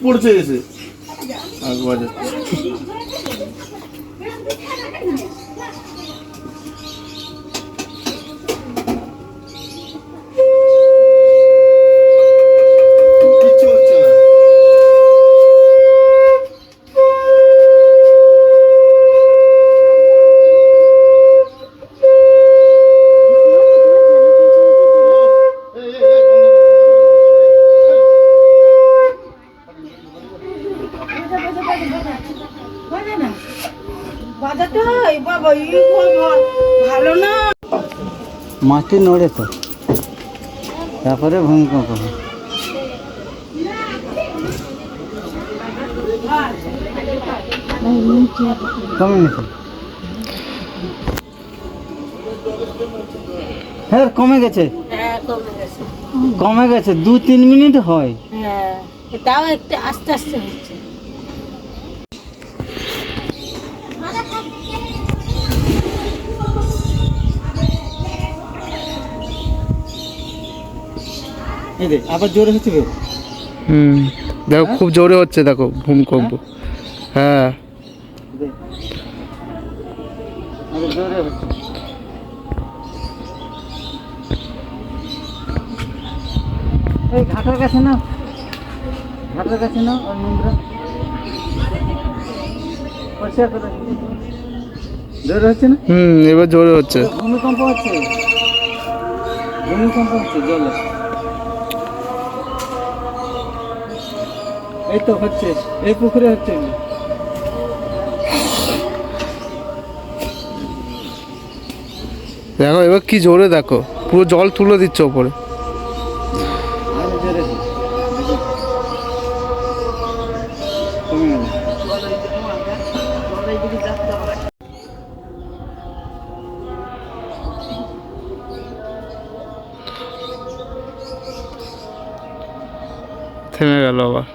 পড়ছে এসে আগ বাজাচ্ছে। কিচ্ছু হচ্ছে না। মাটি নড়ে তো, তারপরে ভূমিকম্প হয়। কমে গেছে, হ্যাঁ কমে গেছে, কমে গেছে 2-3 মিনিট হয়। হ্যাঁ, তাও একটু আস্তে আস্তে হচ্ছে। এই রে আবার জোরে হচ্ছে গো। দেখো খুব জোরে হচ্ছে, দেখো ভূমিকম্প। হ্যাঁ আরে জোরে হচ্ছে। এই ঘাটের কাছে না, ঘাটের কাছে না, আর নোংরা পরিষ্কার করে। জোরে হচ্ছে না? এবার জোরে হচ্ছে। ভূমিকম্প হচ্ছে, ভূমিকম্প হচ্ছে জলে। এই তো হচ্ছে, এই পুকুরে হচ্ছে। দেখো এবার কি জোরে, দেখো পুরো জল তুলে দিচ্ছে ওপরে। আরো জোরে হচ্ছে। কমে গেল। থেমে গেল আবার।